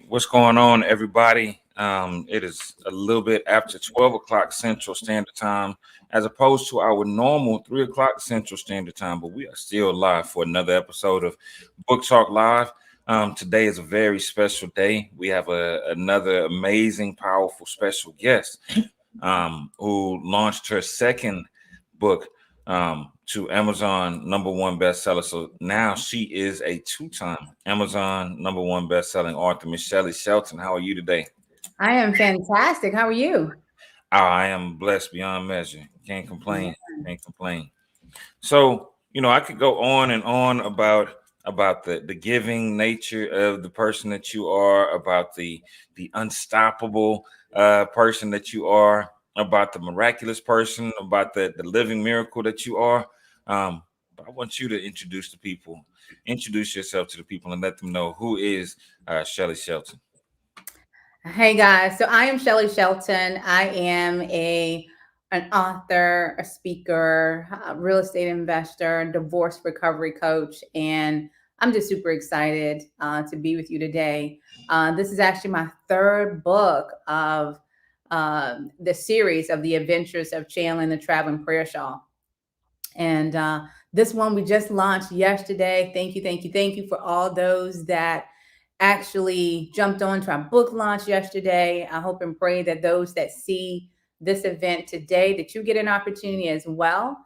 What's going on, everybody? It is a little bit after 12 o'clock Central Standard Time, as opposed to our normal 3 o'clock Central Standard Time, but we are still live for another episode of Book Talk Live. Today is a very special day. We have another amazing, powerful, special guest who launched her second book to Amazon #1 bestseller. So now she is a two-time Amazon #1 best-selling author, Miss Shelly Shelton. How are you today? I am fantastic. How are you? I am blessed beyond measure. Can't complain. Can't complain. So, I could go on and on about the giving nature of the person that you are, about the unstoppable person that you are, about the miraculous person, about the living miracle that you are. But I want you to introduce yourself to the people, and let them know who is Shelly Shelton. Hey guys, so I am Shelly Shelton. I am an author, a speaker, a real estate investor, divorce recovery coach, and I'm just super excited to be with you today. This is actually my third book of the series of the Adventures of Chandler and the Traveling Prayer Shawl. And this one we just launched yesterday. Thank you, thank you, thank you for all those that actually jumped on to our book launch yesterday. I hope and pray that those that see this event today, that you get an opportunity as well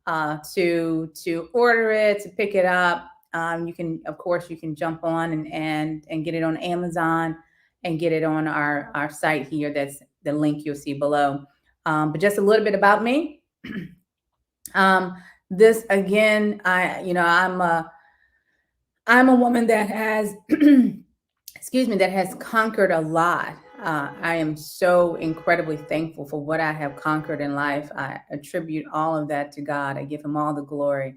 to order it, to pick it up. You can, of course, you can jump on and get it on Amazon and get it on our site here. That's the link you'll see below. But just a little bit about me. This again, I'm a woman that has, excuse me, that has conquered a lot. I am so incredibly thankful for what I have conquered in life. I attribute all of that to God. I give Him all the glory.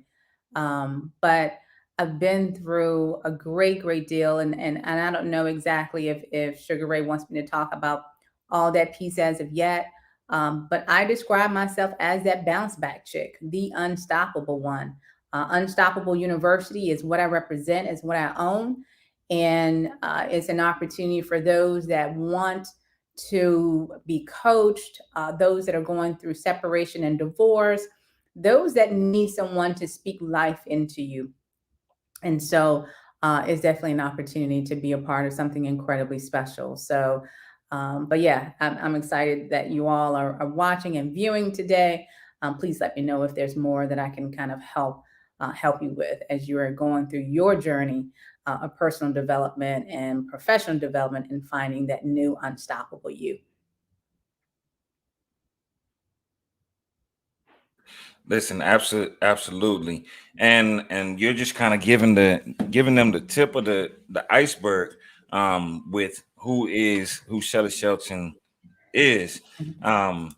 But I've been through a great deal, and I don't know exactly if Sugar Ray wants me to talk about all that piece as of yet. But I describe myself as that bounce back chick, the unstoppable one. Unstoppable University is what I represent, is what I own. And it's an opportunity for those that want to be coached, those that are going through separation and divorce, those that need someone to speak life into you. And so it's definitely an opportunity to be a part of something incredibly special. So, but yeah, I'm excited that you all are watching and viewing today. Please let me know if there's more that I can kind of help you with as you are going through your journey of personal development and professional development and finding that new unstoppable you. Listen, absolutely, and you're just kind of giving them the tip of the iceberg with who Shelly Shelton is. Um,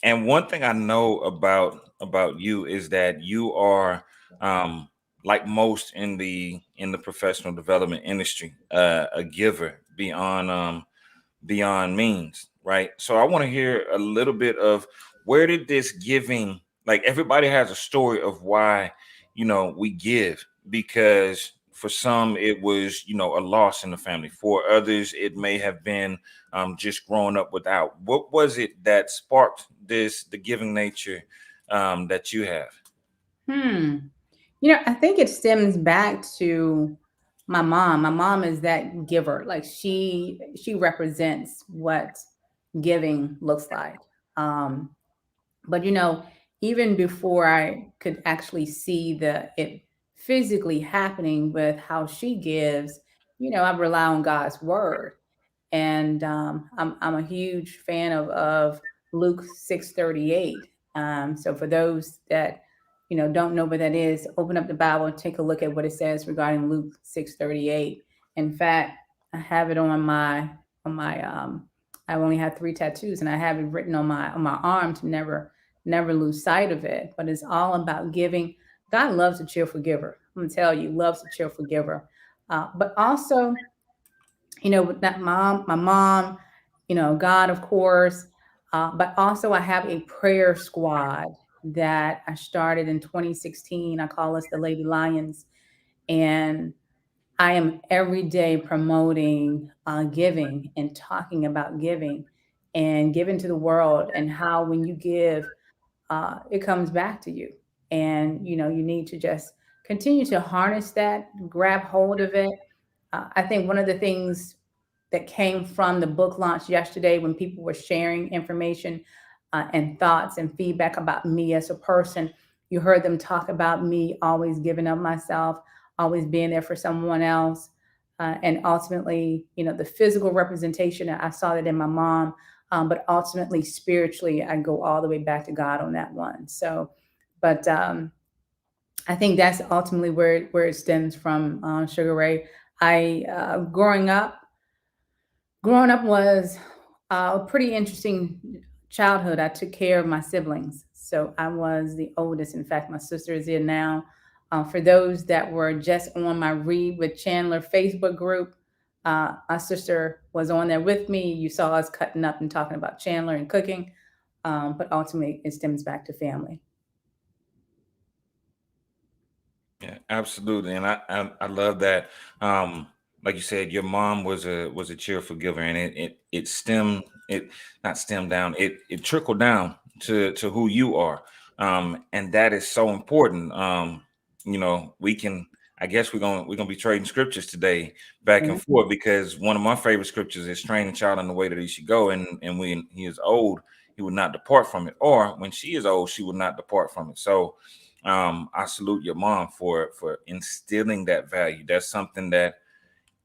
and one thing I know about you is that you are um, like most in the professional development industry, a giver beyond means, right? So I want to hear a little bit of where did this giving, like everybody has a story of why, we give, because for some it was, a loss in the family. For others, it may have been just growing up without. What was it that sparked the giving nature that you have? Hmm. I think it stems back to my mom. My mom is that giver. Like she represents what giving looks like. Um, but even before I could actually see it physically happening with how she gives, I rely on God's word. And I'm a huge fan of Luke 6:38. So for those that don't know what that is, open up the Bible and take a look at what it says regarding Luke 6:38. In fact, I have it on my. I only have three tattoos, and I have it written on my arm to never lose sight of it. But it's all about giving. God loves a cheerful giver. I'm gonna tell you, loves a cheerful giver. But also, with that my mom, God, of course. But also I have a prayer squad that I started in 2016. I call us the Lady Lions. And I am every day promoting giving and talking about giving and giving to the world, and how when you give, it comes back to you. And you need to just continue to harness that, grab hold of it. I think one of the things that came from the book launch yesterday, when people were sharing information and thoughts and feedback about me as a person, you heard them talk about me always giving up myself, always being there for someone else. And ultimately, the physical representation, I saw that in my mom, but ultimately, spiritually, I go all the way back to God on that one. So, but I think that's ultimately where it stems from, Sugar Ray. I growing up was a pretty interesting childhood. I took care of my siblings, so I was the oldest. In fact, my sister is here now. For those that were just on my Read with Chandler Facebook group, my sister was on there with me. You saw us cutting up and talking about Chandler and cooking, but ultimately it stems back to family. Yeah, absolutely, and I love that. Like you said, your mom was a cheerful giver, and it stemmed it not stemmed down. It trickled down to who you are, and that is so important. We can. I guess we're gonna be trading scriptures today back and forth, because one of my favorite scriptures is train a child in the way that he should go, and when he is old, he will not depart from it, or when she is old, she will not depart from it. So I salute your mom for instilling that value. That's something that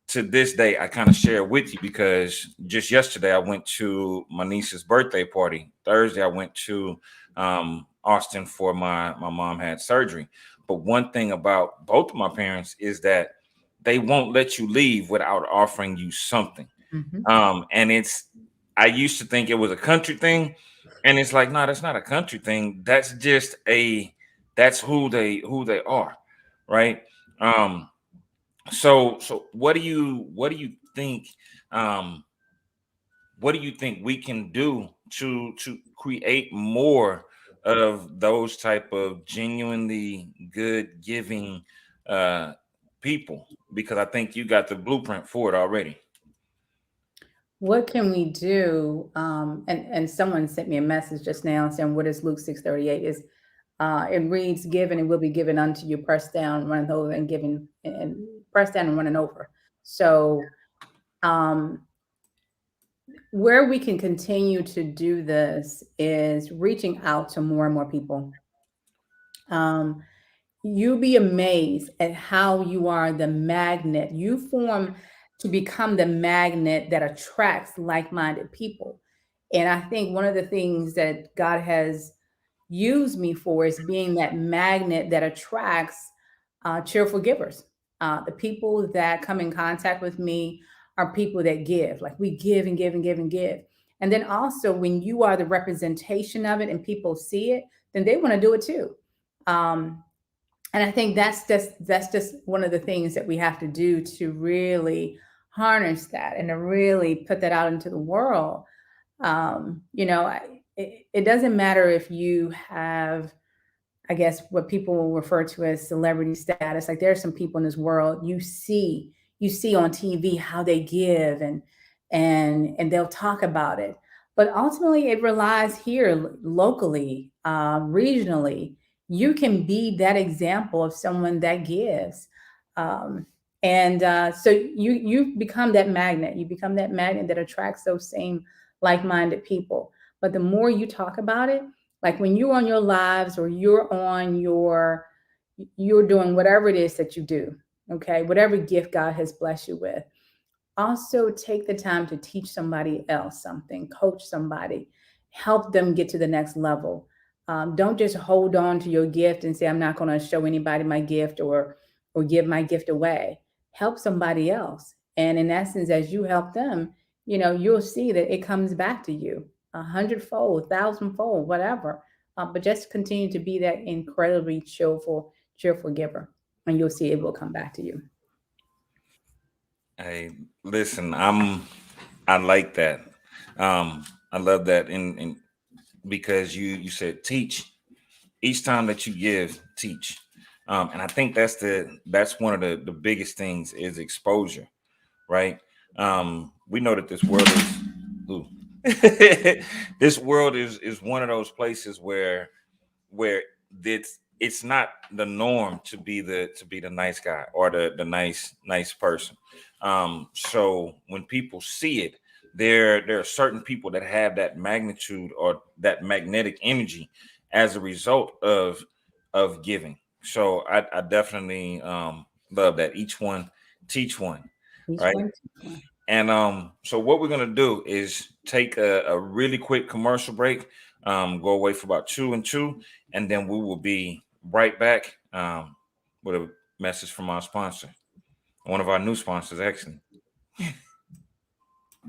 to this day I kind of share with you, because just yesterday I went to my niece's birthday party. Thursday I went to Austin for my mom had surgery. But one thing about both of my parents is that they won't let you leave without offering you something. Hmm. And I used to think it was a country thing, and it's like, no, that's not a country thing. That's who they are, right? Um, so what do you think, um, what do you think we can do to create more of those type of genuinely good giving uh people? Because I think you got the blueprint for it already. What can we do? And someone sent me a message just now saying, "What is Luke 6:38?" Is it reads, "Give and it will be given unto you, pressed down, running over, and given, and pressed down and running over." So, um, where we can continue to do this is reaching out to more and more people. Um, You'll be amazed at how you are the magnet. You form to become the magnet that attracts like minded people. And I think one of the things that God has used me for is being that magnet that attracts cheerful givers. The people that come in contact with me are people that give, like we give and give and give and give. And then also, when you are the representation of it and people see it, then they want to do it too. Um, and I think that's just one of the things that we have to do to really harness that and to really put that out into the world. It doesn't matter if you have, I guess, what people will refer to as celebrity status. Like there are some people in this world you see on TV how they give, and they'll talk about it. But ultimately it relies here locally, regionally. You can be that example of someone that gives. Um, and so you become that magnet. You become that magnet that attracts those same like-minded people. But the more you talk about it, like when you're on your lives, or you're doing whatever it is that you do, okay, whatever gift God has blessed you with, also take the time to teach somebody else something, coach somebody, help them get to the next level. Don't just hold on to your gift and say, "I'm not going to show anybody my gift, or give my gift away." Help somebody else, and in essence, as you help them, you'll see that it comes back to you a hundredfold, thousandfold, whatever. But just continue to be that incredibly cheerful giver, and you'll see it will come back to you. Hey, listen, I like that. I love that, because you said teach. Each time that you give, teach. And I think that's one of the biggest things is exposure, right? We know that this world is ooh, this world is one of those places where it's not the norm to be the nice guy or the nice person. So when people see it, there are certain people that have that magnitude or that magnetic energy as a result of giving. So I definitely love that each one teach one, Each right? one, teach one. And so what we're gonna do is take a really quick commercial break, go away for about 2 and 2, and then we will be right back with a message from our sponsor, one of our new sponsors, actually.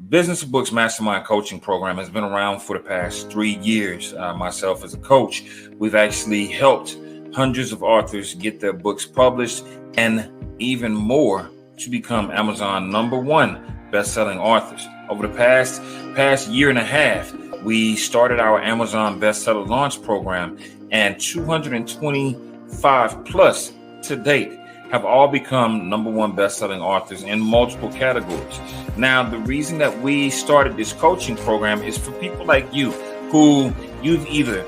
Business of Books Mastermind Coaching Program has been around for the past 3 years. Myself as a coach, we've actually helped hundreds of authors get their books published and even more to become Amazon #1 best-selling authors. Over the past year and a half, we started our Amazon bestseller launch program, and 225 plus to date have all become #1 best-selling authors in multiple categories. Now, the reason that we started this coaching program is for people like you who you've either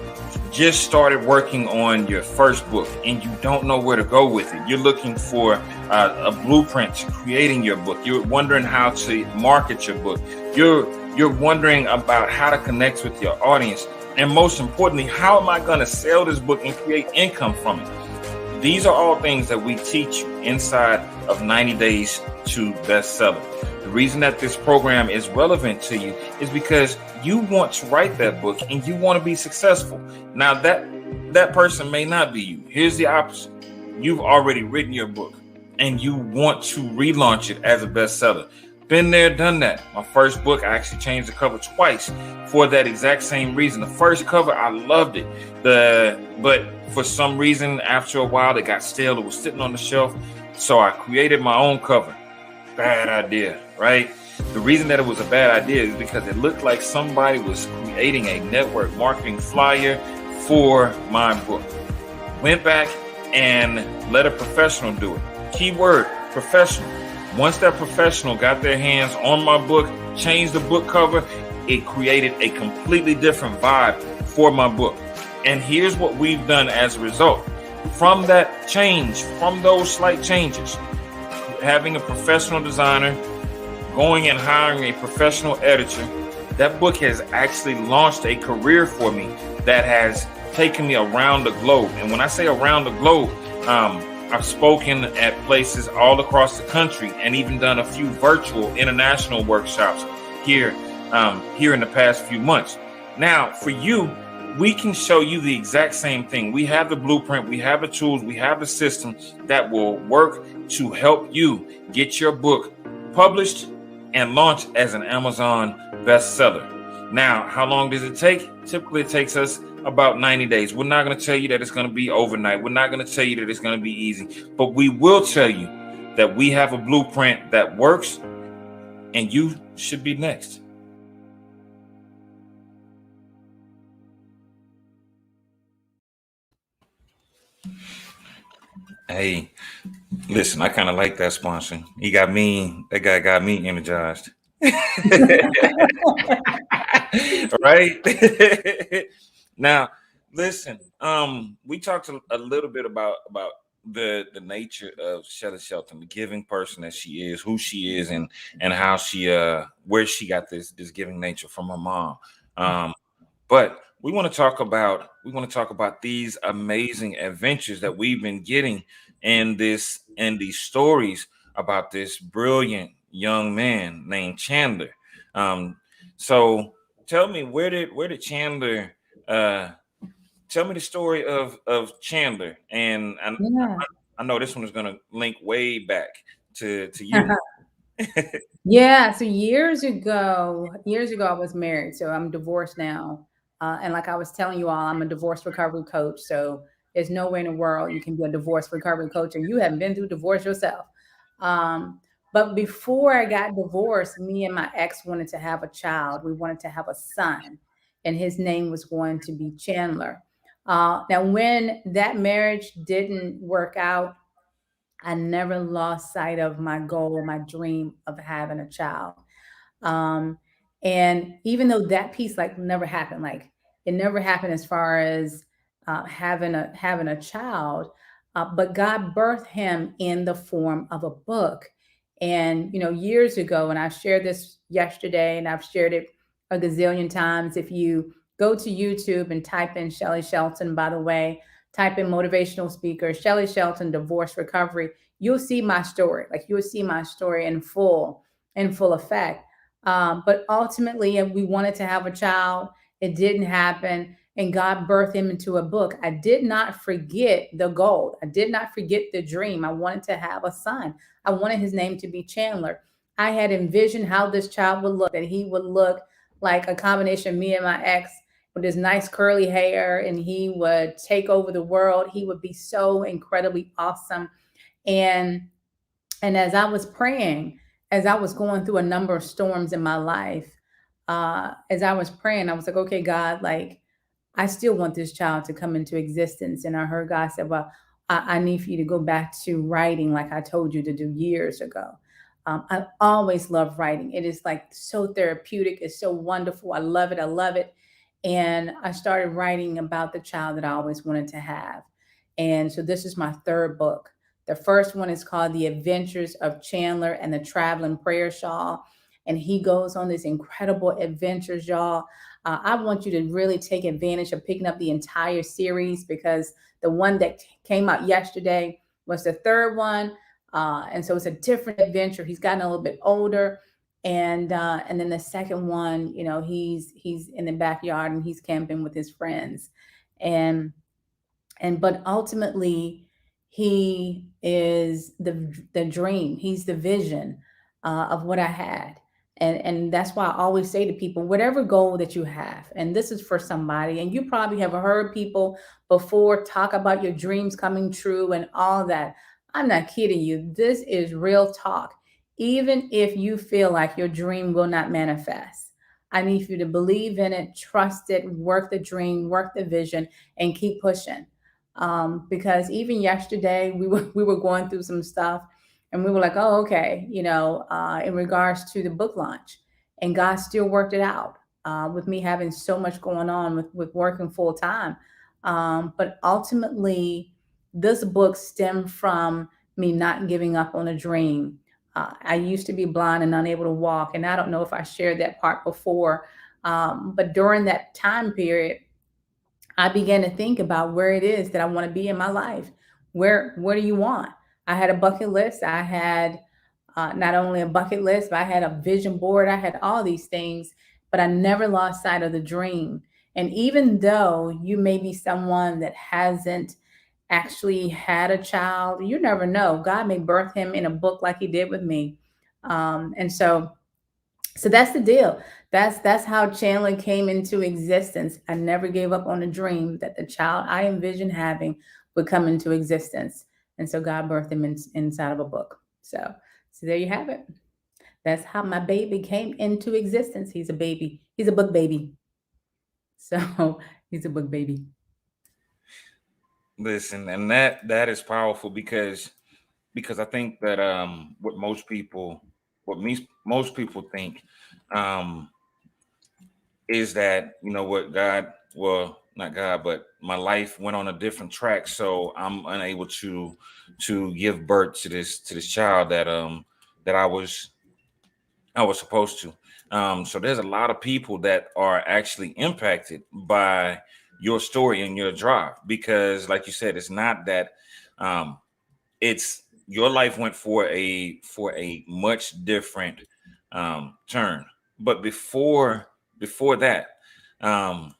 just started working on your first book and you don't know where to go with it. You're looking for a blueprint to creating your book. You're wondering how to market your book. You're wondering about how to connect with your audience. And most importantly, how am I going to sell this book and create income from it? These are all things that we teach you inside of 90 Days to Bestseller. The reason that this program is relevant to you is because you want to write that book and you want to be successful. Now that person may not be you. Here's the opposite. You've already written your book and you want to relaunch it as a bestseller. Been there, done that. My first book, I actually changed the cover twice for that exact same reason. The first cover, I loved it. But for some reason, after a while, it got stale. It was sitting on the shelf. So I created my own cover. Bad idea, right? The reason that it was a bad idea is because it looked like somebody was creating a network marketing flyer for my book. Went back and let a professional do it. Keyword, professional. Once that professional got their hands on my book, changed the book cover, it created a completely different vibe for my book. And here's what we've done as a result. From that change, from those slight changes, having a professional designer, going and hiring a professional editor, that book has actually launched a career for me that has taken me around the globe. And when I say around the globe, I've spoken at places all across the country and even done a few virtual international workshops here in the past few months. Now, for you, we can show you the exact same thing. We have the blueprint, we have the tools, we have the system that will work to help you get your book published and launched as an Amazon bestseller. Now, how long does it take? Typically, it takes us about 90 days. We're not going to tell you that it's going to be overnight. We're not going to tell you that it's going to be easy, but we will tell you that we have a blueprint that works and you should be next. Hey, listen, I kind of like that sponsor. That guy got me energized. Right? Now, listen, we talked a little bit about the nature of Shelly Shelton, the giving person that she is, who she is, and how she where she got this giving nature from her mom. But we want to talk about these amazing adventures that we've been getting in these stories about this brilliant young man named Chandler. So tell me, where did Chandler tell me the story of Chandler, and Yeah. I know this one is going to link way back to you. Yeah, so years ago, I was married, so I'm divorced now. And like I was telling you all, I'm a divorce recovery coach. So there's no way in the world you can be a divorce recovery coach and you haven't been through divorce yourself. But before I got divorced, me and my ex wanted to have a child. We wanted to have a son, and his name was going to be Chandler. Now, when that marriage didn't work out, I never lost sight of my goal, my dream of having a child. Um, and even though that piece like never happened, like it never happened as far as having a child, but God birthed him in the form of a book. And years ago, and I shared this yesterday, and I've shared it a gazillion times. If you go to YouTube and type in Shelly Shelton, by the way, type in motivational speaker Shelly Shelton divorce recovery, you'll see my story. Like you'll see my story in full effect. But ultimately, we wanted to have a child. It didn't happen. And God birthed him into a book. I did not forget the goal. I did not forget the dream. I wanted to have a son. I wanted his name to be Chandler. I had envisioned how this child would look, that he would look like a combination of me and my ex with his nice curly hair, and he would take over the world. He would be so incredibly awesome. And as I was praying, as I was going through a number of storms in my life, as I was praying, I was like, okay, God, like, I still want this child to come into existence. And I heard God said, well, I need for you to go back to writing like I told you to do years ago. I always love writing. It is like so therapeutic. It's so wonderful. I love it. I love it. And I started writing about the child that I always wanted to have. And so this is my third book. The first one is called The Adventures of Chandler and the Traveling Prayer Shawl. And he goes on this incredible adventures, y'all. I want you to really take advantage of picking up the entire series, because the one that came out yesterday was the third one. And so it's a different adventure. He's gotten a little bit older. And then the second one, he's in the backyard and he's camping with his friends. And but ultimately he is the dream. He's the vision of what I had. And that's why I always say to people, whatever goal that you have, and this is for somebody, and you probably have heard people before talk about your dreams coming true and all that. I'm not kidding you. This is real talk. Even if you feel like your dream will not manifest, I need you to believe in it, trust it, work the dream, work the vision, and keep pushing. Because even yesterday we were going through some stuff, and we were like, oh, okay, in regards to the book launch, and God still worked it out, with me having so much going on with working full time. But ultimately, this book stemmed from me not giving up on a dream. I used to be blind and unable to walk, and I don't know if I shared that part before, but during that time period, I began to think about where it is that I want to be in my life. What do you want? I had a bucket list. I had not only a bucket list, but I had a vision board. I had all these things, but I never lost sight of the dream. And even though you may be someone that hasn't actually had a child, you never know. God may birth him in a book like he did with me. And so that's the deal. That's how Chandler came into existence. I never gave up on the dream that the child I envisioned having would come into existence. And so God birthed him inside of a book. So there you have it. That's how my baby came into existence. He's a baby. He's a book baby. So he's a book baby. Listen, and that is powerful because I think that most people think um is that what God, well, not God, but my life went on a different track, so I'm unable to give birth to this child that I was supposed to. So there's a lot of people that are actually impacted by your story and your drive, because like you said, it's not that um it's your life went for a much different turn. But before that, um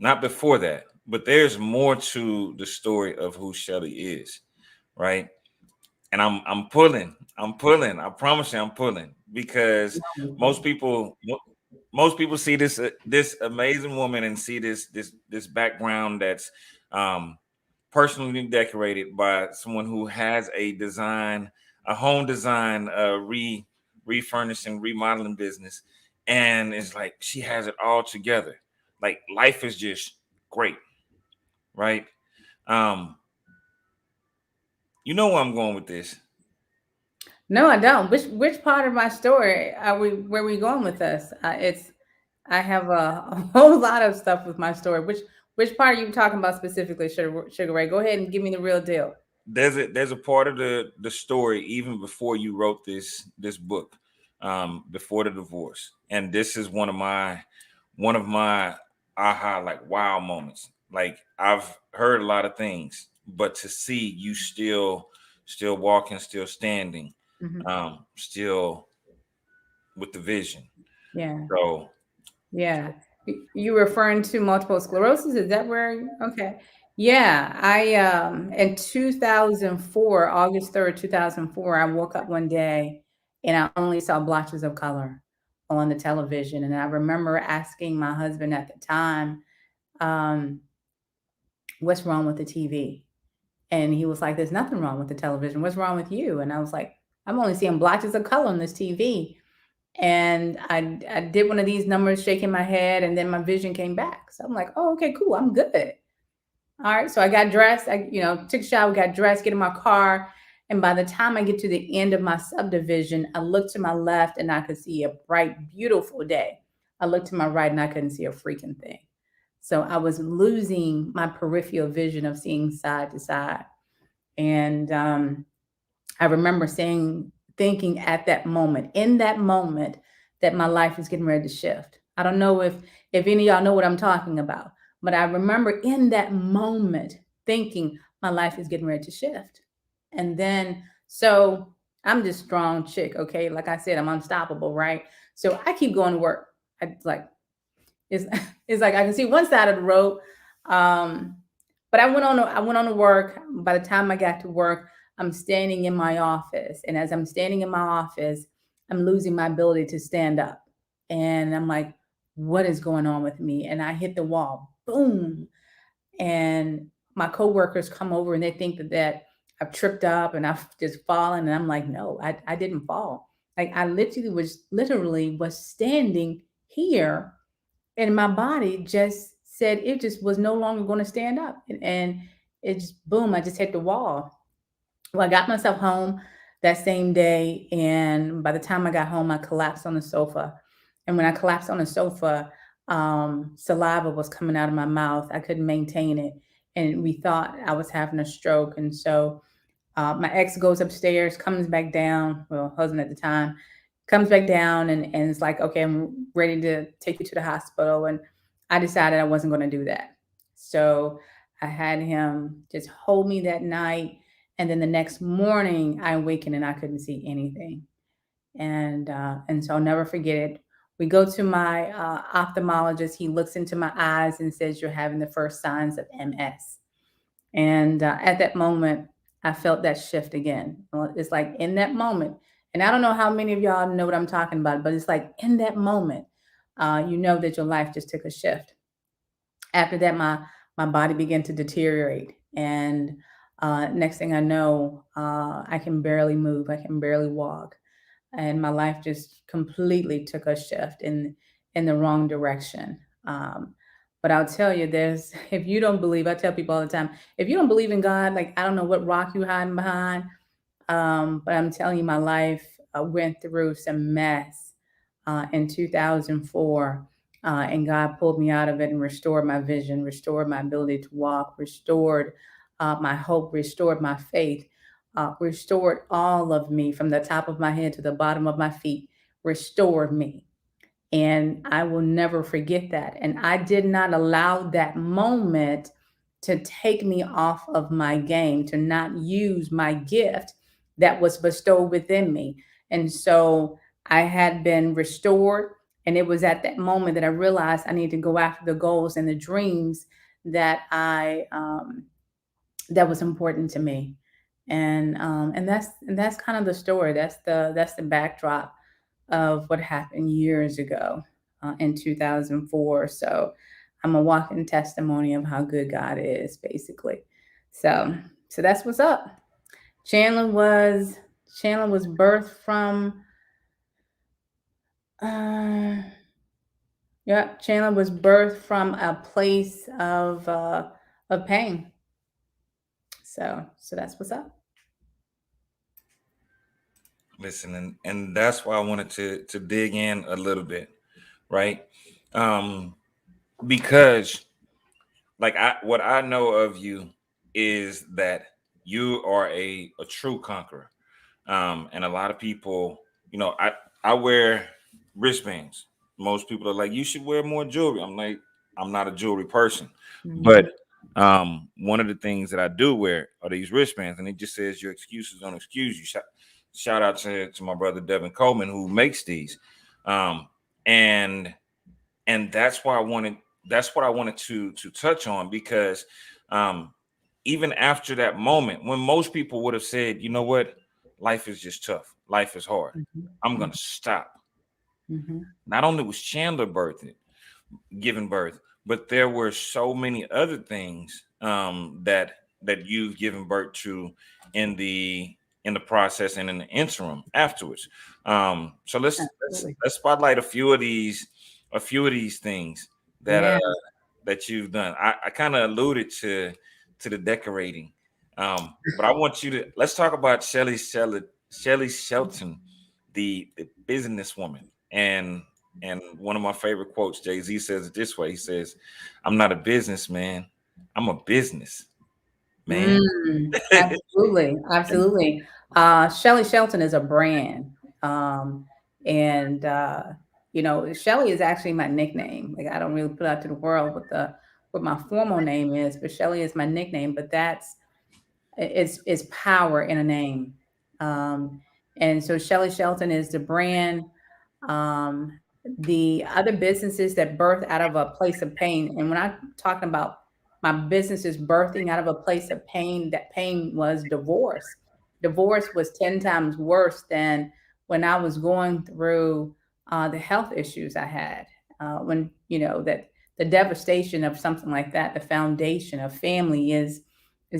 not before that, but there's more to the story of who Shelly is, right? And I'm pulling, I promise you I'm pulling, because most people most people see this amazing woman and see this background that's um personally decorated by someone who has a home design, refurnishing, remodeling business, and it's like she has it all together. Like life is just great, right? Um, you know where I'm going with this. No, I don't. Which part of my story are we? Where are we going with this? It's I have a whole lot of stuff with my story. Which part are you talking about specifically, Sugar Ray? Go ahead and give me the real deal. There's a part of the story even before you wrote this book, before the divorce, and this is one of my aha, like, wow moments. Like, I've heard a lot of things, but to see you still walking, still standing, Hmm. still with the vision. Yeah, So yeah. You referring to multiple sclerosis? Is that where? Okay. Yeah, I in 2004, August 3rd, 2004, I woke up one day and I only saw blotches of color on the television, and I remember asking my husband at the time, um, "What's wrong with the TV?" And he was like, "There's nothing wrong with the television. What's wrong with you?" And I was like, "I'm only seeing blotches of color on this TV." And I did one of these numbers, shaking my head, and then my vision came back. So I'm like, "Oh, okay, cool. I'm good." All right. So I got dressed. Took a shower, got dressed, get in my car. And by the time I get to the end of my subdivision, I looked to my left and I could see a bright, beautiful day. I looked to my right and I couldn't see a freaking thing. So I was losing my peripheral vision of seeing side to side. And I remember thinking at that moment, in that moment, that my life is getting ready to shift. I don't know if any of y'all know what I'm talking about, but I remember in that moment thinking my life is getting ready to shift. And then, so I'm this strong chick, okay? Like I said, I'm unstoppable, right? So I keep going to work. I like it's it's like I can see one side of the road. Um, but I went on to work. By the time I got to work, I'm standing in my office, and as I'm standing in my office, I'm losing my ability to stand up, and I'm like, "What is going on with me?" And I hit the wall, boom, and my coworkers come over and they think that I've tripped up and I've just fallen, and I'm like, "No, I didn't fall. Like I literally was standing here and my body just said it just was no longer going to stand up, and it just boom, I just hit the wall. Well, I got myself home that same day, and by the time I got home I collapsed on the sofa. And when I collapsed on the sofa, saliva was coming out of my mouth. I couldn't maintain it, and we thought I was having a stroke. And so my ex goes upstairs, comes back down. Well, husband at the time comes back down and it's like, okay, I'm ready to take you to the hospital. And I decided I wasn't going to do that. So I had him just hold me that night. And then the next morning, I awakened and I couldn't see anything. And so I'll never forget it. We go to my ophthalmologist. He looks into my eyes and says, "You're having the first signs of MS." And at that moment, I felt that shift again. Well, it's like in that moment, and I don't know how many of y'all know what I'm talking about, but it's like in that moment, you know that your life just took a shift. After that, my body began to deteriorate, and next thing I know, I can barely move, I can barely walk, and my life just completely took a shift in the wrong direction. But I'll tell you, there's if you don't believe, I tell people all the time, if you don't believe in God, like I don't know what rock you hiding behind, but I'm telling you, my life went through some mess in 2004. And God pulled me out of it and restored my vision, restored my ability to walk, restored my hope, restored my faith, restored all of me from the top of my head to the bottom of my feet, restored me. And I will never forget that. And I did not allow that moment to take me off of my game, to not use my gift that was bestowed within me. And so I had been restored. And it was at that moment that I realized I need to go after the goals and the dreams that that was important to me. And that's kind of the story. That's the backdrop of what happened years ago in 2004. So I'm a walking testimony of how good God is, basically. So so that's what's up. Chandler was Chandler was birthed from yeah, Chandler was birthed from a place of of pain. So that's what's up. Listen, and that's why I wanted to dig in a little bit, right? Um, because like what I know of you is that you are a true conqueror. And a lot of people, I wear wristbands. Most people are like, you should wear more jewelry. I'm like, I'm not a jewelry person, but Mhm. one of the things that I do wear are these wristbands, and it just says your excuses don't excuse you. Shout out to my brother Devin Coleman who makes these, um, and and that's what I wanted to touch on because um, even after that moment, when most people would have said, you know what, life is just tough, life is hard, Mhm. I'm gonna stop. Mhm. Not only was Chandler given birth, but there were so many other things that you've given birth to in the in the process and in the interim afterwards. So Absolutely. let's spotlight a few of these things that Yeah. that you've done. I kind of alluded to the decorating, but I want you to let's talk about Shelly Shelton, the businesswoman, and one of my favorite quotes, Jay Z says it this way. He says, "I'm not a businessman, I'm a business man." Absolutely, absolutely. Shelly Shelton is a brand, um, and Shelly is actually my nickname. Like I don't really put out to the world what my formal name is, but Shelly is my nickname. But it's power in a name, um, and so Shelly Shelton is the brand. um, the other businesses that birth out of a place of pain. And when I'm talking about my businesses birthing out of a place of pain, that pain was divorce. Divorce was 10 times worse than when I was going through the health issues I had. When, that the devastation of something like that, the foundation of family is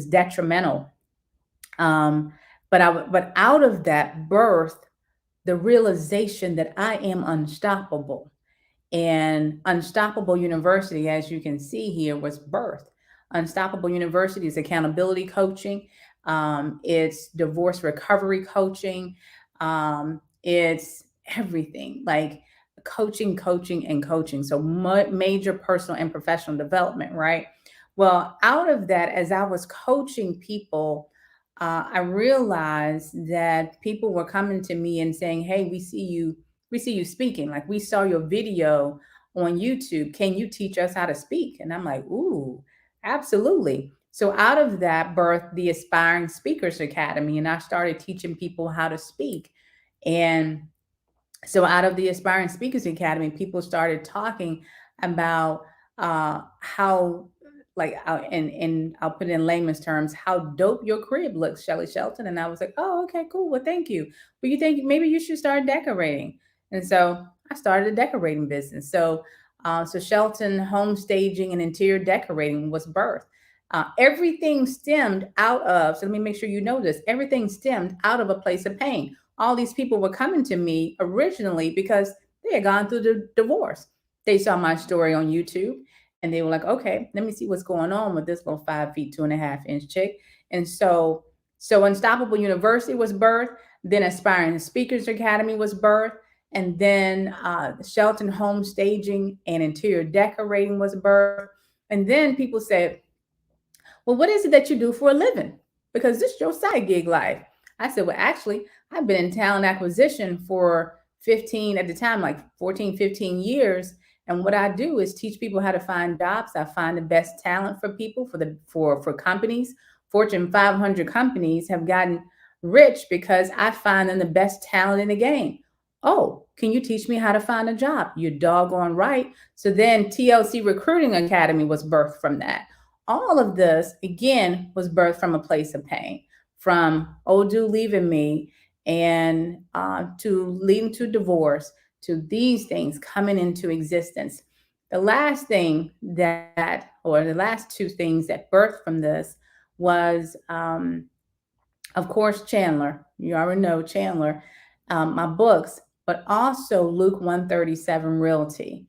detrimental. Um, but out of that birth, the realization that I am unstoppable. And Unstoppable University, as you can see here, was birthed. Unstoppable University is accountability coaching, it's divorce recovery coaching, it's everything like coaching, and coaching. So major personal and professional development, right? Well, out of that, as I was coaching people, I realized that people were coming to me and saying, "Hey, we see you speaking. Like we saw your video on YouTube. Can you teach us how to speak?" And I'm like, "Ooh, absolutely." So out of that birthed the Aspiring Speakers Academy, and I started teaching people how to speak. And so out of the Aspiring Speakers Academy, people started talking about how, like, and I'll put it in layman's terms, how dope your crib looks, Shelly Shelton. And I was like, "Oh, okay, cool. Well, thank you. But you think maybe you should start decorating?" And so I started a decorating business. So Shelton Home Staging and Interior Decorating was birthed. Everything stemmed out of, so let me make sure you know this, everything stemmed out of a place of pain. All these people were coming to me originally because they had gone through the divorce. They saw my story on YouTube and they were like, "Okay, let me see what's going on with this little 5 feet, 2.5 inch chick." And so Unstoppable University was birthed, then Aspiring Speakers Academy was birthed, and then Shelton Home Staging and Interior Decorating was birthed. And then people said, "Well, what is it that you do for a living? Because this is your side gig life." I said, "Well, actually, I've been in talent acquisition for 15, at the time, like 14, 15 years. And what I do is teach people how to find jobs. I find the best talent for people, for companies. Fortune 500 companies have gotten rich because I find them the best talent in the game." "Oh, can you teach me how to find a job?" "You're doggone right." So then TLC Recruiting Academy was birthed from that. All of this, again, was birthed from a place of pain, from old dude leaving me and to leading to divorce, to these things coming into existence. The last thing or the last two things that birthed from this was, of course, Chandler. You already know Chandler, my books, but also Luke 137 Realty.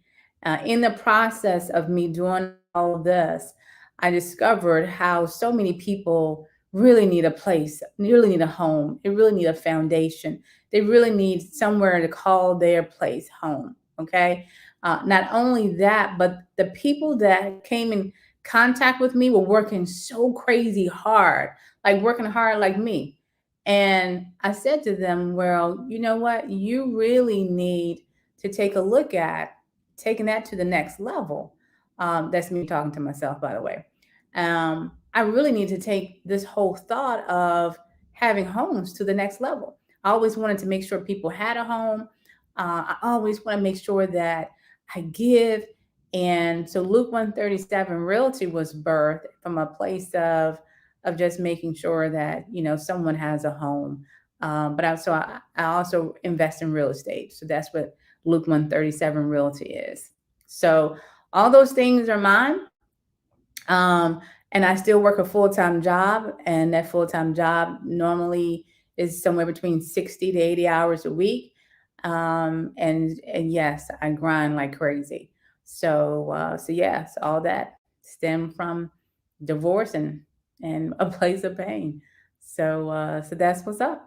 In the process of me doing all of this, I discovered how so many people really need a place, really need a home, they really need a foundation, they really need somewhere to call their place home. Okay. Not only that, but the people that came in contact with me were working so crazy hard, like working hard like me. And I said to them, well, you know what? You really need to take a look at taking that to the next level. That's me talking to myself, by the way. I really need to take this whole thought of having homes to the next level. I always wanted to make sure people had a home. I always want to make sure that I give. And so Luke 137 Realty was birthed from a place of just making sure that someone has a home. But I also invest in real estate. So that's what Luke 137 Realty is. So all those things are mine. Um, and I still work a full time job, and that full time job normally is somewhere between 60 to 80 hours a week. And yes, I grind like crazy. So yes, all that stemmed from divorce and a place of pain. So that's what's up.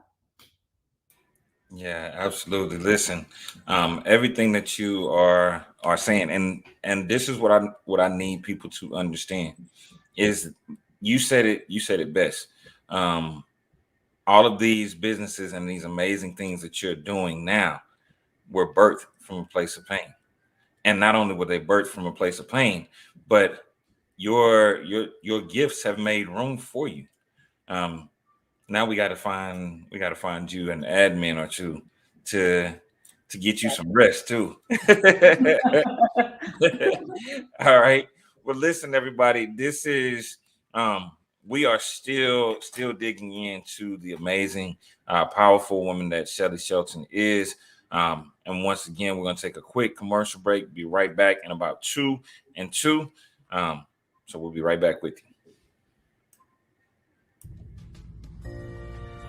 Yeah, absolutely. Listen, everything that you are saying, and this is what I need people to understand is you said it best. Um, all of these businesses and these amazing things that you're doing now were birthed from a place of pain. And not only were they birthed from a place of pain, but your gifts have made room for you. Um, Now we got to find you an admin or two to to get you some rest too. All right. Well, listen, everybody. This is we are still digging into the amazing, powerful woman that Shelly Shelton is. And once again, we're gonna take a quick commercial break. Be right back in about two and two. Um, so we'll be right back with you.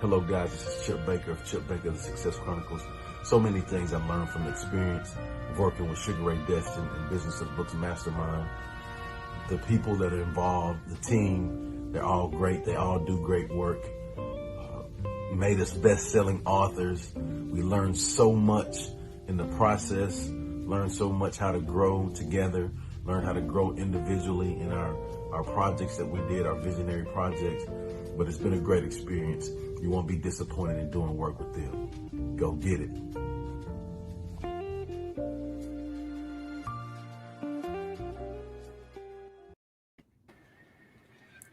Hello, guys. This is Chip Baker of Chip Baker the Success Chronicles. So many things I've learned from the experience of working with Sugar Ray Destin and Business of Books Mastermind. The people that are involved, the team, they're all great. They all do great work. Made us best-selling authors. We learned so much in the process. Learned so much how to grow together. Learned how to grow individually in our projects that we did, our visionary projects. But it's been a great experience. You won't be disappointed in doing work with them. Go get it.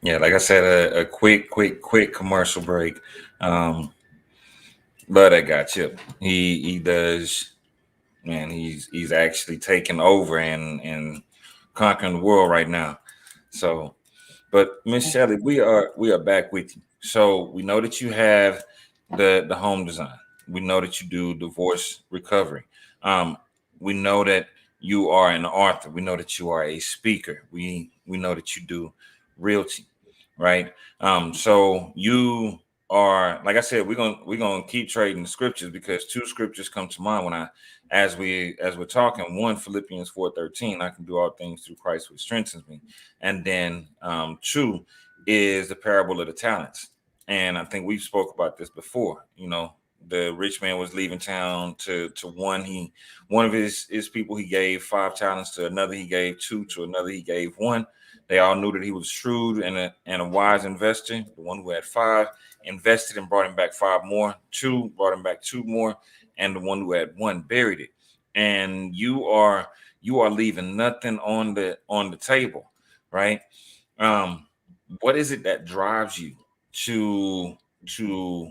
Yeah, like I said, a quick commercial break. Um, but I got you. He does, man. He's actually taking over and conquering the world right now. So, but Miss Shelley, we are back with you. So we know that you have the home design. We know that you do divorce recovery. Um, we know that you are an author. We know that you are a speaker. We know that you do realty, right? So you are, like I said, we're gonna keep trading the scriptures because two scriptures come to mind when I as we're talking. One, Philippians 4:13, I can do all things through Christ who strengthens me. And then two is the parable of the talents. And I think we've spoke about this before. The rich man was leaving town to one of his people he gave 5 talents, to another he gave 2, to another he gave 1. They all knew that he was shrewd and a wise investor. The one who had 5 invested and brought him back 5 more. 2 brought him back 2 more, and the one who had 1 buried it. And you are leaving nothing on the table, right? Um, what is it that drives you to to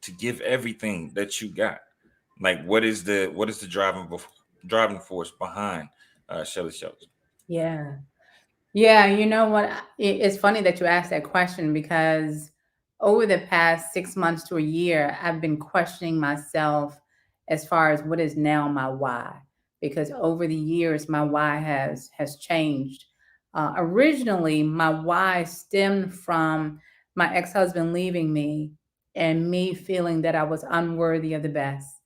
to give everything that you got? Like, what is the driving force behind Shelly Shelton? Yeah. Yeah, you know what? It's funny that you asked that question because over the past 6 months to a year, I've been questioning myself as far as what is now my why. Because over the years, my why has changed. Originally, my why stemmed from my ex-husband leaving me and me feeling that I was unworthy of the best,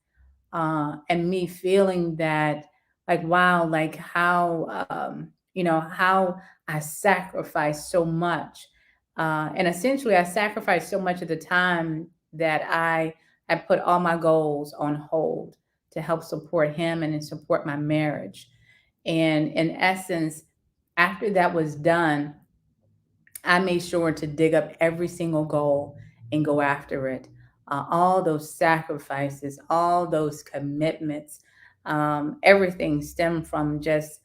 and me feeling that like wow, like how how I sacrificed so much. And essentially, I sacrificed so much of the time that I put all my goals on hold to help support him and to support my marriage. And in essence, after that was done, I made sure to dig up every single goal and go after it. All those sacrifices, all those commitments, everything stemmed from just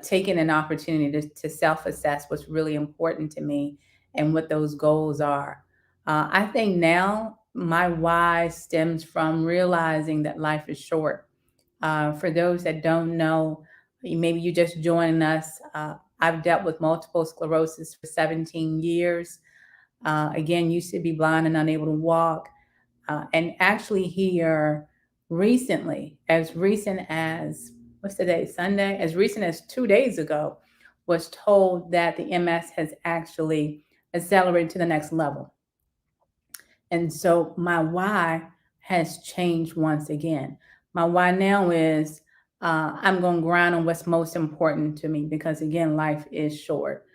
taking an opportunity to self assess what's really important to me and what those goals are. I think now my why stems from realizing that life is short. For those that don't know, maybe you just joining us. I've dealt with multiple sclerosis for 17 years. Again, used to be blind and unable to walk. And actually, here recently, as recent as what's today, Sunday, as recent as 2 days ago, was told that the MS has actually accelerated to the next level. And so my why has changed once again. My why now is I'm going to grind on what's most important to me because, again, life is short.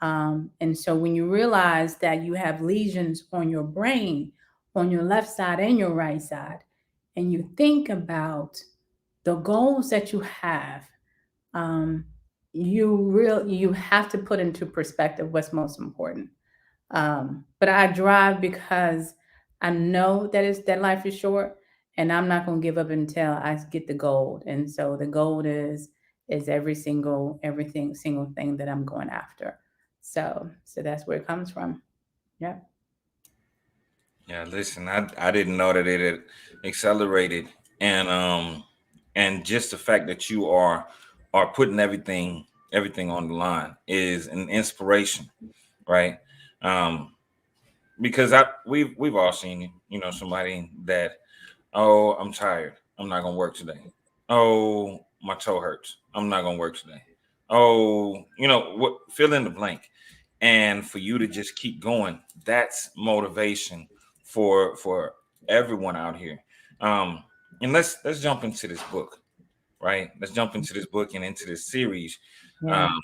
And so when you realize that you have lesions on your brain, on your left side and your right side, and you think about the goals that you have, um, you have to put into perspective what's most important. But I drive because I know that life is short, and I'm not gonna give up until I get the gold. And so the gold is everything single thing that I'm going after. So that's where it comes from. Yeah. Yeah, listen, I didn't know that it had accelerated, and just the fact that you are putting everything on the line is an inspiration, right? Um, because we've all seen it, somebody that, oh, I'm tired, I'm not gonna work today. Oh, my toe hurts, I'm not gonna work today. Oh, what, fill in the blank. And for you to just keep going, that's motivation for everyone out here. um and let's jump into this book, right? Let's jump into this book and into this series. Yeah. um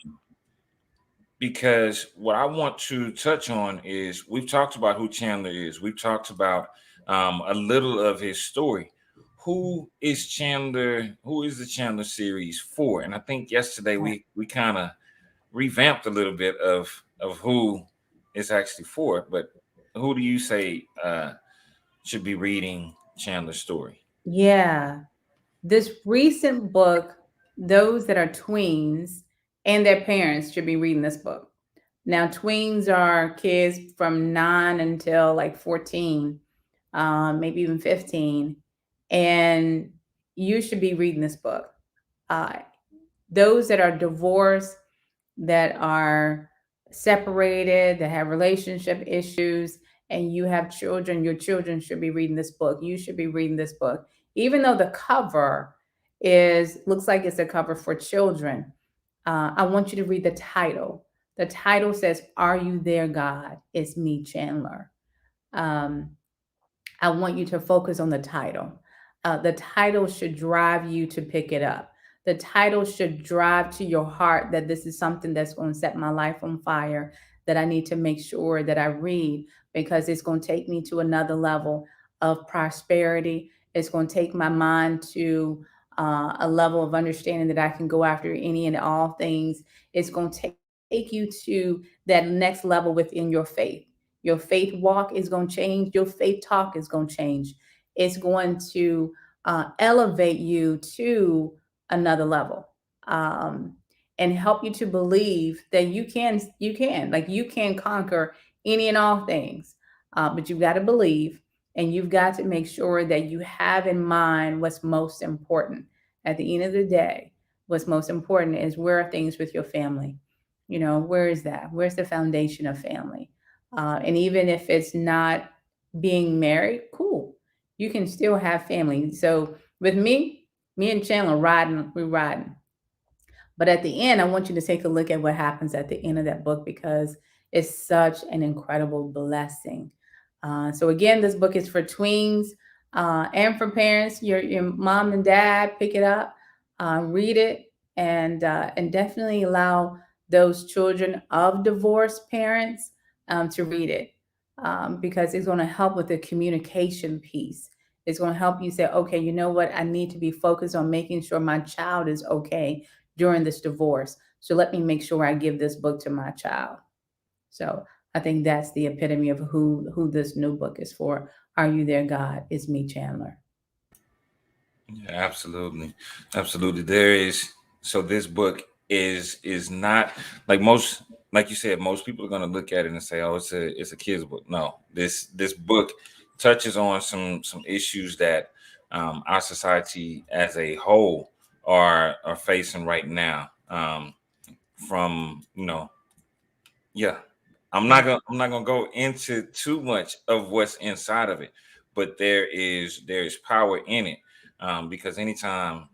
because what I want to touch on is, we've talked about who Chandler is, we've talked about a little of his story. Who is Chandler? Who is the Chandler series for? And I think yesterday Yeah. we kind of revamped a little bit of who it's actually for. But who do you say should be reading Chandler's story? Yeah. This recent book, those that are tweens and their parents should be reading this book. Now, tweens are kids from 9 until like 14, maybe even 15. And you should be reading this book. Uh, those that are divorced, that are separated, that have relationship issues, and you have children, your children should be reading this book. You should be reading this book. Even though the cover is looks like it's a cover for children, I want you to read the title. The title says, "Are You There, God? It's Me, Chandler." Um, I want you to focus on the title. The title should drive you to pick it up. The title should drive to your heart that this is something that's going to set my life on fire, that I need to make sure that I read because it's going to take me to another level of prosperity. It's going to take my mind to a level of understanding that I can go after any and all things. It's going to take you to that next level within your faith. Your faith walk is going to change. Your faith talk is going to change. It's going to elevate you to another level, um, and help you to believe that you can conquer any and all things. But you've got to believe, and you've got to make sure that you have in mind what's most important. At the end of the day, what's most important is, where are things with your family? Where is that? Where's the foundation of family? And even if it's not being married, cool. You can still have family. So with me and Chandler riding, we're riding. But at the end, I want you to take a look at what happens at the end of that book because it's such an incredible blessing. So again, this book is for tweens and for parents. Your mom and dad pick it up, read it, and definitely allow those children of divorced parents to read it, because it's going to help with the communication piece. It's going to help you say, okay, you know what? I need to be focused on making sure my child is okay during this divorce. So let me make sure I give this book to my child. So I think that's the epitome of who this new book is for. Are You There, God? It's me, Chandler. Yeah, absolutely, absolutely. There is, so this book is not like most, like you said, most people are going to look at it and say, oh, it's a kid's book. No, this book touches on some issues that our society as a whole are facing right now. From yeah, I'm not gonna go into too much of what's inside of it, but there is power in it, because anytime,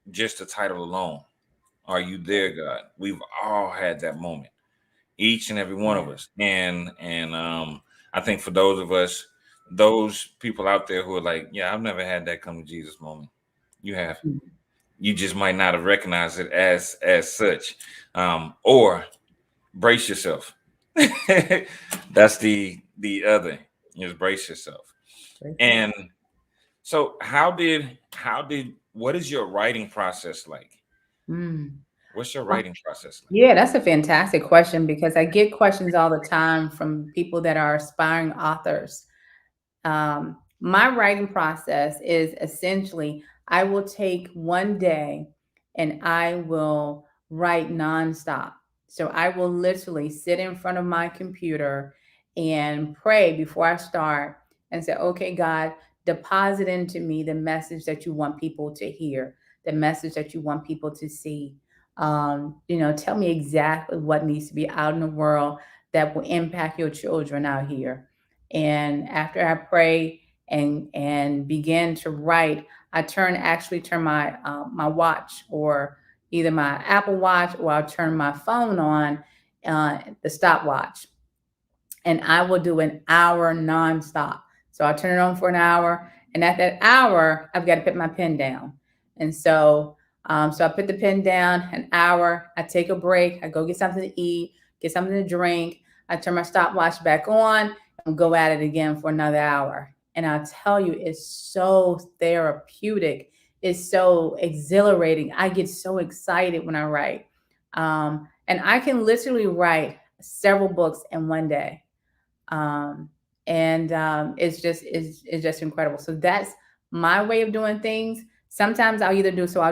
just the title alone, "Are You There, God?" We've all had that moment, each and every one of Yeah. us, and I think for those of us, those people out there who are like, "Yeah, I've never had that come to Jesus moment," you have. You just might not have recognized it as such, or brace yourself. That's the other, is brace yourself. And so how did what is your writing process like? Mm. What's your writing process like? Yeah, that's a fantastic question because I get questions all the time from people that are aspiring authors. My writing process is essentially I will take one day and I will write nonstop. So I will literally sit in front of my computer and pray before I start and say, okay, God, deposit into me the message that you want people to hear, the message that you want people to see. Tell me exactly what needs to be out in the world that will impact your children out here. And after I pray and begin to write, I turn my watch, or either my Apple Watch, or I'll turn my phone on, the stopwatch, and I will do an hour nonstop. So I'll turn it on for an hour, and at that hour, I've got to put my pen down. And so I put the pen down an hour. I take a break. I go get something to eat, get something to drink. I turn my stopwatch back on and go at it again for another hour. And I'll tell you, it's so therapeutic. It's so exhilarating. I get so excited when I write. And I can literally write several books in one day, um, and it's just incredible. So that's my way of doing things. Sometimes I'll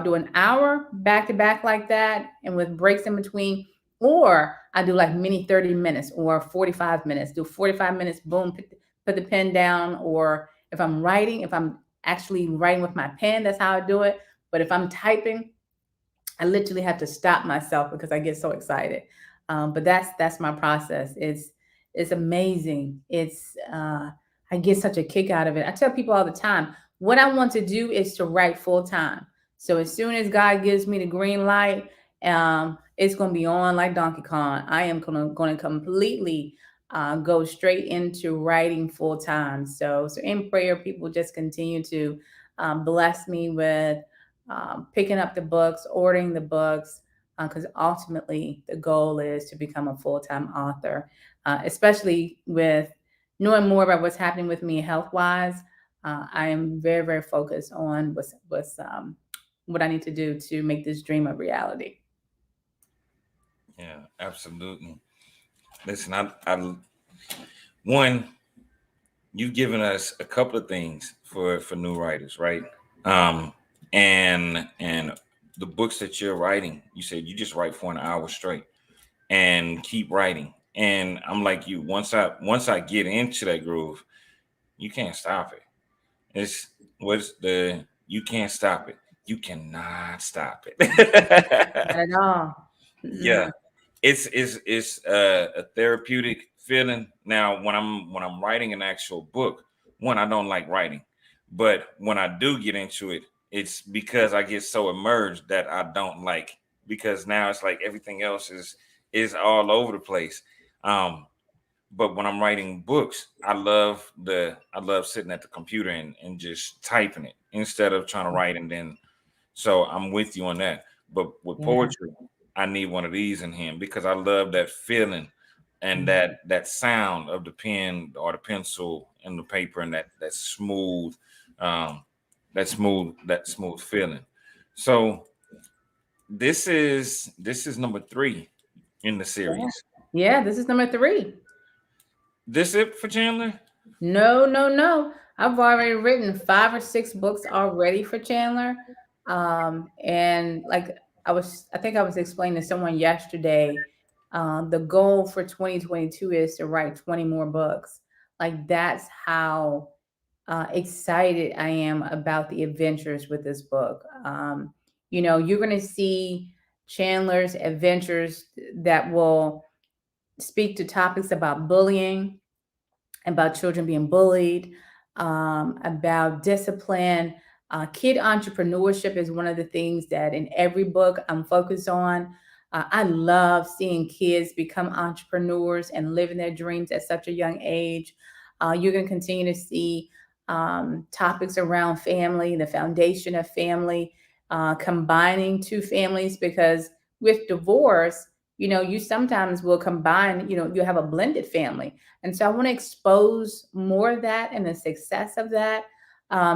do an hour back to back like that, and with breaks in between, or I do like mini 30 minutes or 45 minutes. Do 45 minutes, boom, put the pen down. Or if I'm actually writing with my pen, that's how I do it. But if I'm typing, I literally have to stop myself because I get so excited. But that's my process. It's amazing. I get such a kick out of it. I tell people all the time, what I want to do is to write full time. So as soon as God gives me the green light, it's going to be on like Donkey Kong. I am going to completely go straight into writing full time. So in prayer, people just continue to bless me with picking up the books, ordering the books, because ultimately the goal is to become a full time author, especially with knowing more about what's happening with me health wise. I am very, very focused on what I need to do to make this dream a reality. Yeah, absolutely. Listen, one, you've given us a couple of things for new writers, right? Um, and the books that you're writing, you said you just write for an hour straight and keep writing. And I'm like you, once I get into that groove, you can't stop it. It's what's the you can't stop it. You cannot stop it. Not at all. Yeah, Mm-mm. it's a therapeutic feeling. Now, when I'm writing an actual book, one, I don't like writing, but when I do get into it, it's because I get so immersed that I don't like, because now it's like everything else is all over the place. Um, but when I'm writing books, I love sitting at the computer and just typing it instead of trying to write, and then so I'm with you on that. But with Yeah. poetry, I need one of these in hand because I love that feeling and that sound of the pen or the pencil and the paper and that smooth um that smooth feeling. So this is number 3 in the Yeah. series. Yeah, this is number 3. This it for Chandler? No, no, no. I've already written 5 or 6 books already for Chandler. And like I think I was explaining to someone yesterday, the goal for 2022 is to write 20 more books. Like that's how excited I am about the adventures with this book. You're going to see Chandler's adventures that will speak to topics about bullying, about children being bullied, about discipline. Kid entrepreneurship is one of the things that in every book I'm focused on. I love seeing kids become entrepreneurs and living their dreams at such a young age. You're going to continue to see topics around family, the foundation of family, combining two families because with divorce, you sometimes will combine, you have a blended family. And so I want to expose more of that and the success of that.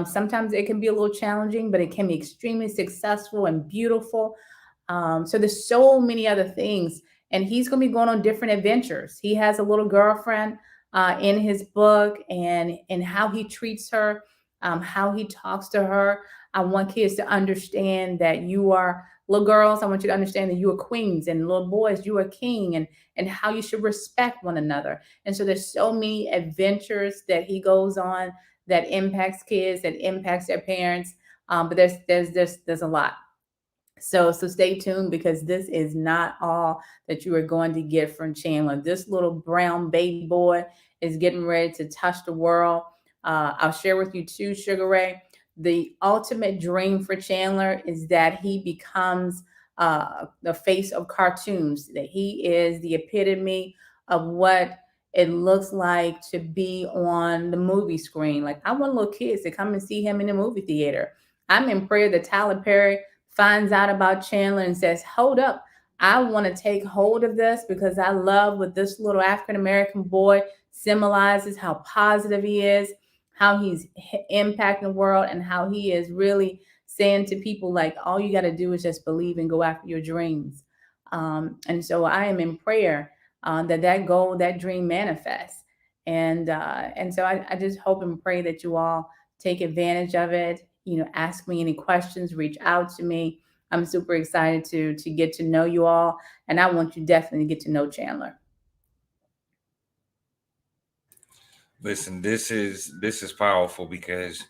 Sometimes it can be a little challenging, but it can be extremely successful and beautiful. So there's so many other things. And he's going to be going on different adventures. He has a little girlfriend in his book and how he treats her, how he talks to her. I want kids to understand that you are little girls. I want you to understand that you are queens, and little boys, you are king, and how you should respect one another. And so there's so many adventures that he goes on that impacts kids, that impacts their parents. But there's a lot. So stay tuned because this is not all that you are going to get from Chandler. This little brown baby boy is getting ready to touch the world. I'll share with you too, Sugar Ray. The ultimate dream for Chandler is that he becomes the face of cartoons, that he is the epitome of what it looks like to be on the movie screen. Like, I want little kids to come and see him in the movie theater. I'm in prayer that Tyler Perry finds out about Chandler and says, hold up, I want to take hold of this because I love what this little African American boy symbolizes, how positive he is, how he's impacting the world, and how he is really saying to people, like, all you got to do is just believe and go after your dreams. And so I am in prayer that goal, that dream manifests. And so I just hope and pray that you all take advantage of it. Ask me any questions, reach out to me. I'm super excited to get to know you all, and I want you definitely to get to know Chandler. Listen, this is powerful because,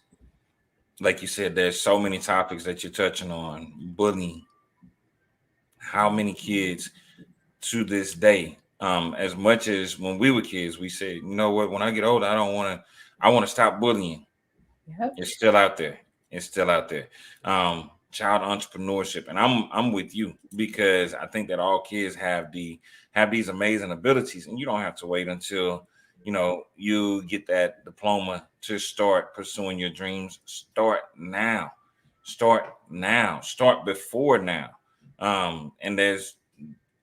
like you said, there's so many topics that you're touching on. Bullying. How many kids to this day, as much as when we were kids, we said, you know what, when I get older, I want to stop bullying. Yep. It's still out there. It's still out there. Child entrepreneurship, and I'm with you because I think that all kids have these amazing abilities, and you don't have to wait until you get that diploma to start pursuing your dreams. Start now. Start now. Start before now. And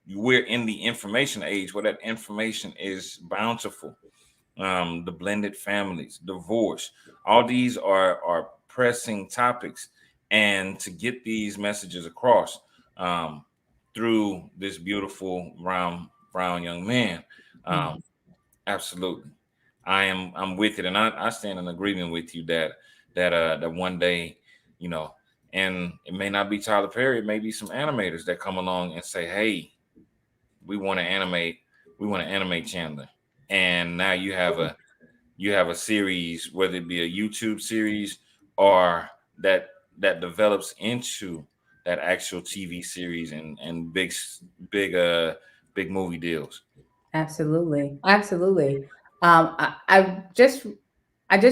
we're in the information age where that information is bountiful. The blended families, divorce, all these are pressing topics, and to get these messages across through this beautiful brown young man, um, absolutely, I'm with it, and I stand in agreement with you that one day, you know, and it may not be Tyler Perry, it may be some animators that come along and say, hey, we want to animate Chandler, and now you have a series, whether it be a YouTube series or that develops into that actual TV series and big movie deals. Absolutely. Absolutely. I just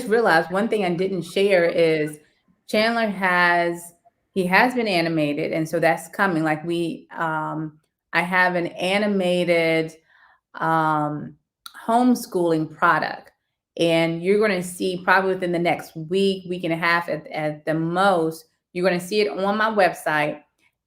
realized one thing I didn't share is Chandler has been animated, and so that's coming. Like I have an animated um, homeschooling product. And you're going to see probably within the next week and a half at the most, you're going to see it on my website.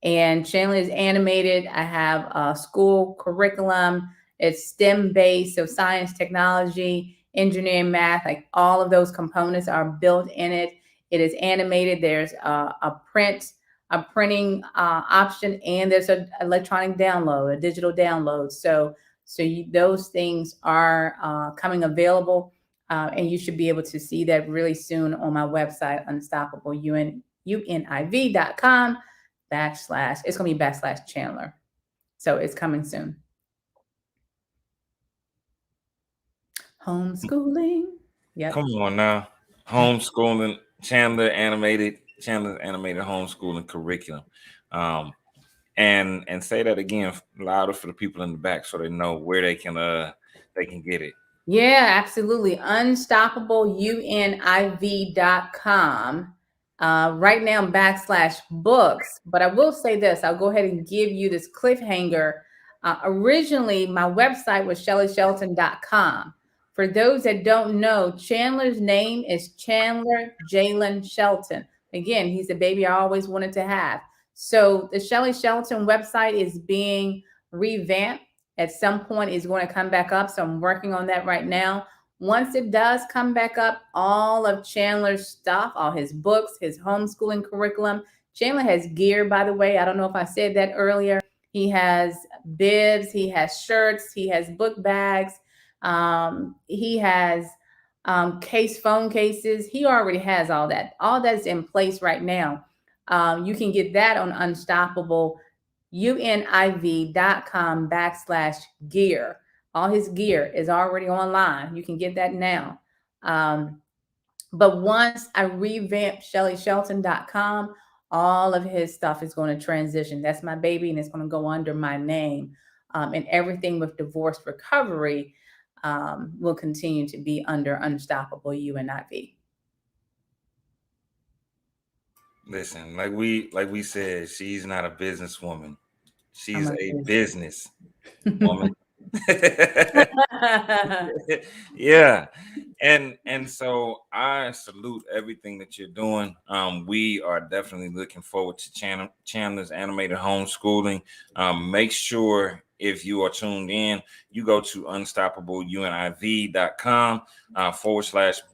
And Chandler is animated. I have a school curriculum. It's STEM based, so science, technology, engineering, math, like all of those components are built in it. It is animated. There's a printing option, and there's an electronic download, a digital download. Those things are coming available, and you should be able to see that really soon on my website, unstoppableuniv.com / it's going to be / Chandler. So it's coming soon. Homeschooling. Yep. Come on now. Homeschooling, Chandler's animated homeschooling curriculum. And say that again louder for the people in the back so they know where they can get it. Yeah, absolutely. Unstoppableuniv.com. Right now, /books. But I will say this, I'll go ahead and give you this cliffhanger. Originally, my website was shellyshelton.com. For those that don't know, Chandler's name is Chandler Jalen Shelton. Again, he's the baby I always wanted to have. So the Shelly Shelton website is being revamped. At some point, it's going to come back up. So I'm working on that right now. Once it does come back up, all of Chandler's stuff, all his books, his homeschooling curriculum. Chandler has gear, by the way. I don't know if I said that earlier. He has bibs, he has shirts, he has book bags, he has phone cases. He already has all that. All that's in place right now. You can get that on unstoppableuniv.com /gear. All his gear is already online. You can get that now. But once I revamp shellyshelton.com, all of his stuff is going to transition. That's my baby, and it's going to go under my name. And everything with divorce recovery will continue to be under Unstoppable UNIV. Listen, like we said, she's not a businesswoman. She's a business woman. Yeah. And so I salute everything that you're doing. We are definitely looking forward to Chandler's animated homeschooling. Make sure if you are tuned in, you go to unstoppableuniv.com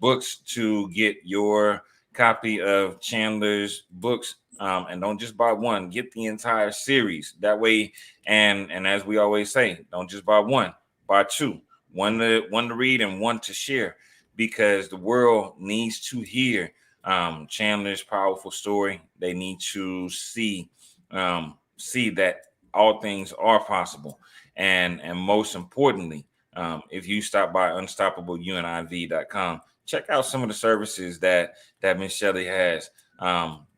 /books to get your copy of Chandler's books. And don't just buy one, get the entire series. That way, and as we always say, don't just buy one, buy two. One to read and one to share, because the world needs to hear Chandler's powerful story. They need to see that all things are possible. And most importantly, if you stop by unstoppableuniv.com, check out some of the services that Miss Shelly has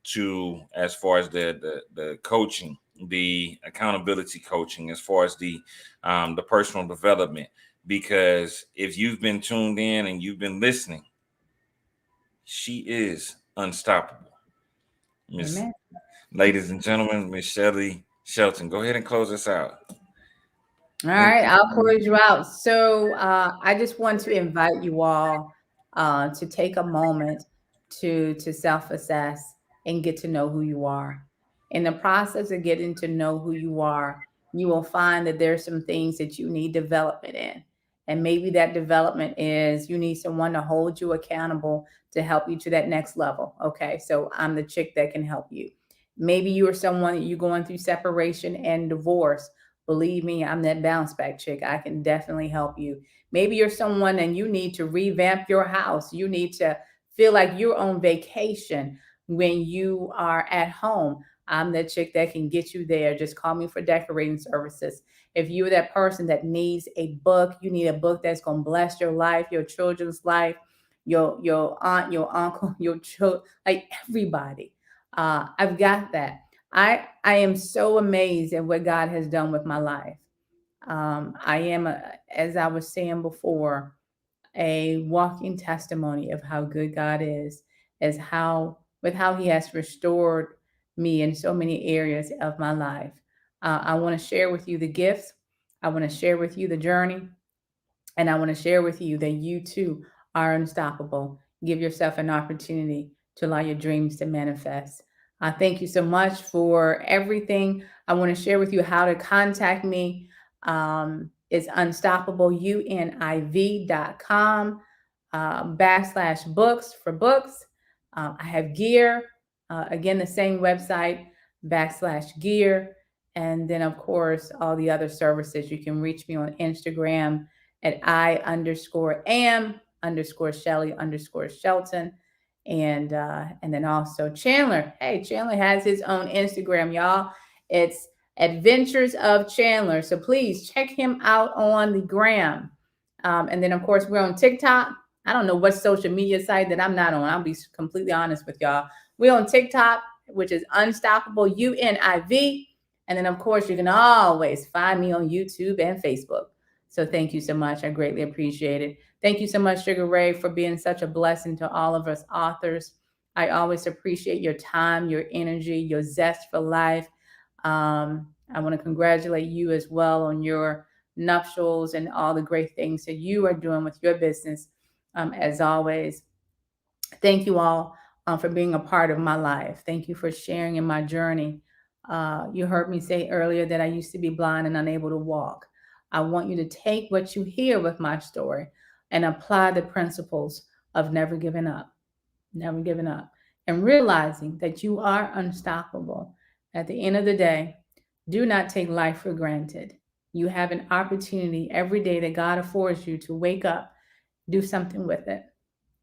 to, as far as the coaching, the accountability coaching, as far as the personal development. Because if you've been tuned in and you've been listening, she is unstoppable. Ladies and gentlemen, Miss Shelly Shelton, go ahead and close us out. All right, I'll close you out. So I just want to invite you all to take a moment to self-assess and get to know who you are. In the process of getting to know who you are, you will find that there's some things that you need development in. And maybe that development is you need someone to hold you accountable to help you to that next level. Okay, so I'm the chick that can help you. Maybe you are someone that you're going through separation and divorce. Believe me, I'm that bounce back chick. I can definitely help you. Maybe you're someone and you need to revamp your house. You need to feel like you're on vacation when you are at home. I'm that chick that can get you there. Just call me for decorating services. If you're that person that needs a book, you need a book that's going to bless your life, your children's life, your aunt, your uncle, your children, like everybody. I've got that. I am so amazed at what God has done with my life. I am, as I was saying before, a walking testimony of how good God is, how He has restored me in so many areas of my life. I want to share with you the gifts. I want to share with you the journey. And I want to share with you that you too are unstoppable. Give yourself an opportunity to allow your dreams to manifest. Thank you so much for everything. I want to share with you how to contact me. It's unstoppableuniv.com /books for books. I have gear. Again, the same website, /gear. And then, of course, all the other services. You can reach me on Instagram at I_am_Shelly_Shelton. And then also Chandler. Hey, Chandler has his own Instagram, y'all. It's Adventures of Chandler. So please check him out on the gram. And then, of course, we're on TikTok. I don't know what social media site that I'm not on. I'll be completely honest with y'all. We're on TikTok, which is Unstoppable UNIV. And then, of course, you can always find me on YouTube and Facebook. So thank you so much. I greatly appreciate it. Thank you so much, Sugar Ray, for being such a blessing to all of us authors. I always appreciate your time, your energy, your zest for life. I want to congratulate you as well on your nuptials and all the great things that you are doing with your business. As always, thank you all for being a part of my life. Thank you for sharing in my journey. You heard me say earlier that I used to be blind and unable to walk. I want you to take what you hear with my story and apply the principles of never giving up, and realizing that you are unstoppable. At the end of the day, do not take life for granted. You have an opportunity every day that God affords you to wake up, do something with it.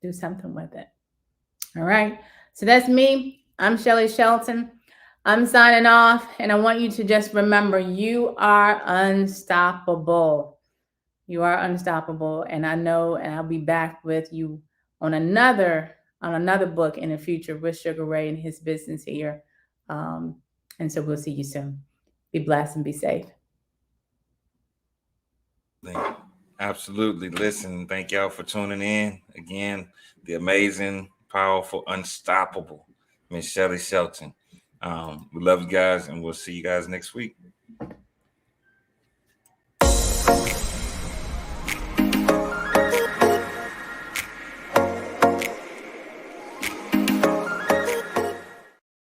Do something with it. All right. So that's me. I'm Shelly Shelton. I'm signing off, and I want you to just remember you are unstoppable. You are unstoppable, and I know, and I'll be back with you on another book in the future with Sugar Ray and his business here. And so we'll see you soon. Be blessed and be safe. Absolutely. Listen, thank y'all for tuning in. Again, the amazing, powerful, unstoppable Miss Shelly Shelton. We love you guys, and we'll see you guys next week.